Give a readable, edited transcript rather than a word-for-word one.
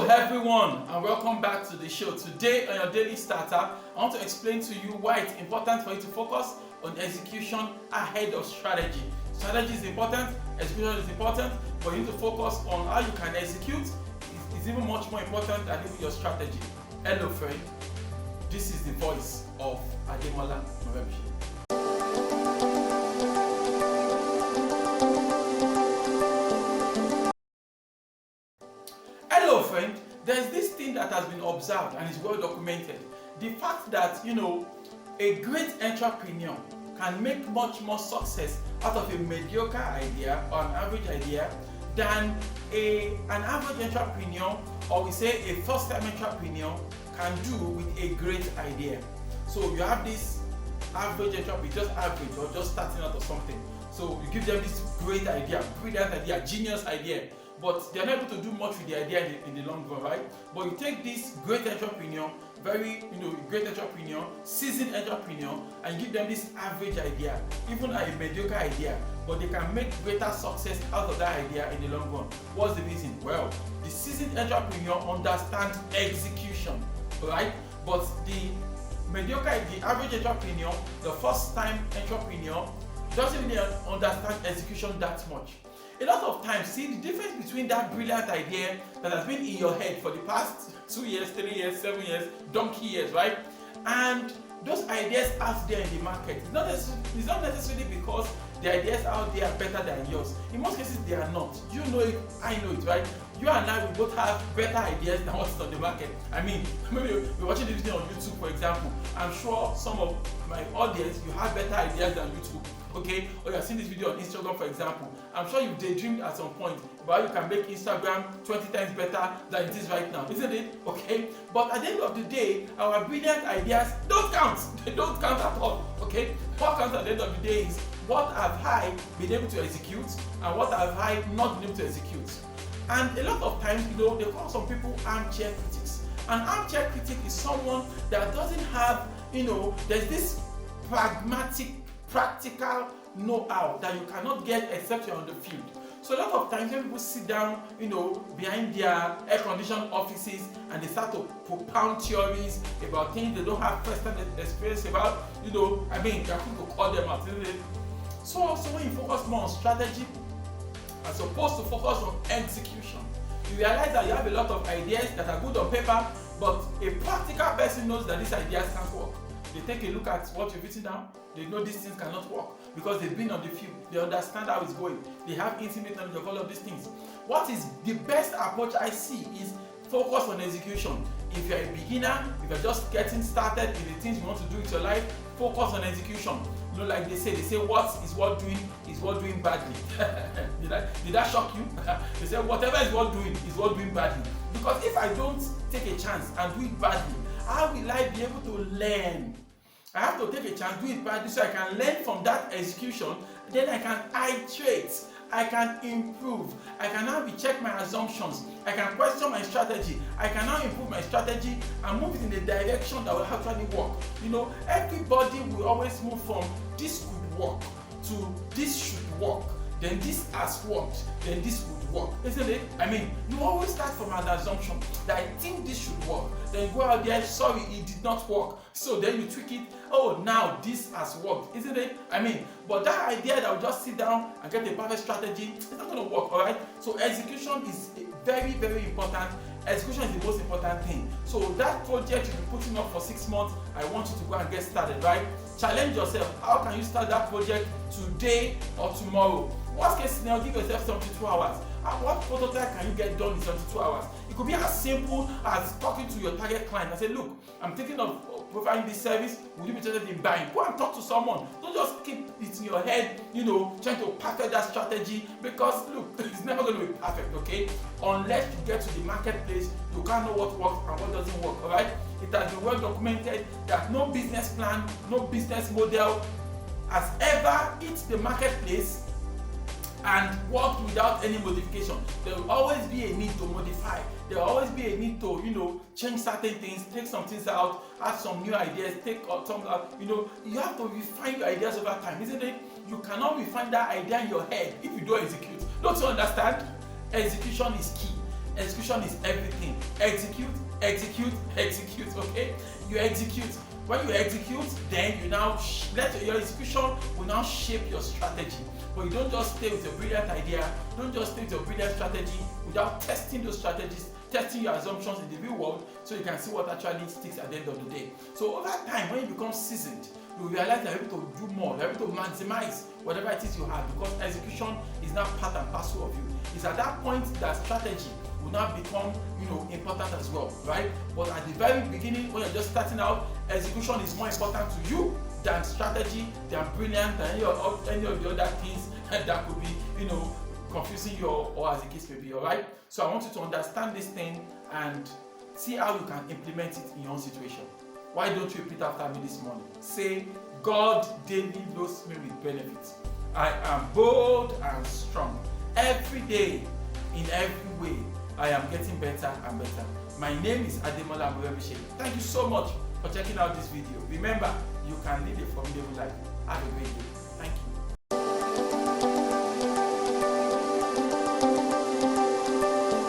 everyone, and welcome back to the show. Today on your daily starter, I want to explain to you why it's important for you to focus on execution ahead of strategy. Strategy is important, execution is important, but you need to focus on how you can execute. It's even much more important than even your strategy. Hello friend, this is the voice of Ademola Morebise. Hello friend, there's this thing that has been observed and is well documented. The fact that a great entrepreneur can make much more success out of a mediocre idea or an average idea than an average entrepreneur, or we say a first-time entrepreneur, can do with a great idea. So you have this average entrepreneur, just average or just starting out of something. So you give them this great idea, brilliant idea, genius idea, but they're not able to do much with the idea in the long run, right? But you take this great entrepreneur, great entrepreneur, seasoned entrepreneur, and give them this average idea, even a mediocre idea, but they can make greater success out of that idea in the long run. What's the reason? Well, the seasoned entrepreneur understands execution, right? But the average entrepreneur, the first-time entrepreneur, doesn't really understand execution that much. A lot of times, see the difference between that brilliant idea that has been in your head for the past 2 years, 3 years, 7 years, donkey years, right? And those ideas out there in the market. It's not necessarily because the ideas out there are better than yours. In most cases, they are not. You know it, I know it, right? You and I, we both have better ideas than what's on the market. I mean, maybe you're watching this video on YouTube, for example. I'm sure some of my audience, you have better ideas than YouTube, okay? Or you're seeing this video on Instagram, for example. I'm sure you've daydreamed at some point about you can make Instagram 20 times better than it is right now, isn't it? Okay? But at the end of the day, our brilliant ideas don't count. They don't count at all, okay? What counts at the end of the day is what have I been able to execute and what have I not been able to execute. And a lot of times, they call some people armchair critics. An armchair critic is someone that doesn't have, there's this pragmatic, practical know-how that you cannot get except you're on the field. So a lot of times when people sit down, behind their air-conditioned offices and they start to propound theories about things they don't have first-hand experience about, they're going to call them out, isn't it? So also when you focus more on strategy as opposed to focus on execution, you realize that you have a lot of ideas that are good on paper, but a practical person knows that these ideas can't work. They take a look at what you've written down, they know these things cannot work because they've been on the field, they understand how it's going, they have intimate knowledge of all of these things. What is the best approach I see is focus on execution. If you're a beginner, if you're just getting started in the things you want to do with your life, focus on execution. Like they say what is worth doing is worth doing badly. Did that shock you? They say whatever is worth doing is worth doing badly. Because if I don't take a chance and do it badly, how will I be able to learn? I have to take a chance, do it badly so I can learn from that execution, then I can iterate, I can improve, I can now recheck my assumptions, I can question my strategy, I can now improve my strategy and move it in a direction that will actually work. Everybody will always move from this could work to this should work, then this has worked, then this would work, isn't it? I mean, you always start from an assumption that I think this should work, then you go out there, sorry, it did not work, so then you tweak it, oh, now this has worked, isn't it? I mean, but that idea that will just sit down and get a perfect strategy, it's not going to work, all right? So execution is very, very important. Execution is the most important thing. So that project you've been putting up for 6 months, I want you to go and get started, right? Challenge yourself. How can you start that project today or tomorrow? Worst case scenario, give yourself 72 hours. What prototype can you get done in 72 hours? It could be as simple as talking to your target client and say, look, I'm thinking of providing this service, would you be interested in buying? Go and talk to someone. Don't just keep it in your head, trying to perfect that strategy, because look, it's never going to be perfect, okay? Unless you get to the marketplace, you can't know what works and what doesn't work, all right? It has been well documented that no business plan, no business model has ever hit the marketplace and worked without any modification. There will always be a need to modify. There will always be a need to, change certain things, take some things out, add some new ideas, take some out. You have to refine your ideas over time, isn't it? You cannot refine that idea in your head if you don't execute. Don't you understand? Execution is key. Execution is everything. Execute, execute, execute. Okay, you execute. When you execute, then you now let your execution will now shape your strategy. But you don't just stay with a brilliant idea. Don't just stay with a brilliant strategy without testing those strategies, testing your assumptions in the real world, so you can see what actually sticks at the end of the day. So over time, when you become seasoned, you realize that you're able to do more, you're able to maximize whatever it is you have, because execution is now part and parcel of you. It's at that point that strategy will now become, important as well, right? But at the very beginning, when you're just starting out, execution is more important to you than strategy, than brilliant, than any of the other things that could be, confusing you, or as the case may be. All right. So I want you to understand this thing and see how you can implement it in your own situation. Why don't you repeat after me this morning? Say, God daily loads me with benefits. I am bold and strong. Every day, in every way, I am getting better and better. My name is Ademola Morebise. Thank you so much for checking out this video. Remember, you can lead a formidable life. Have a great day. Thank you.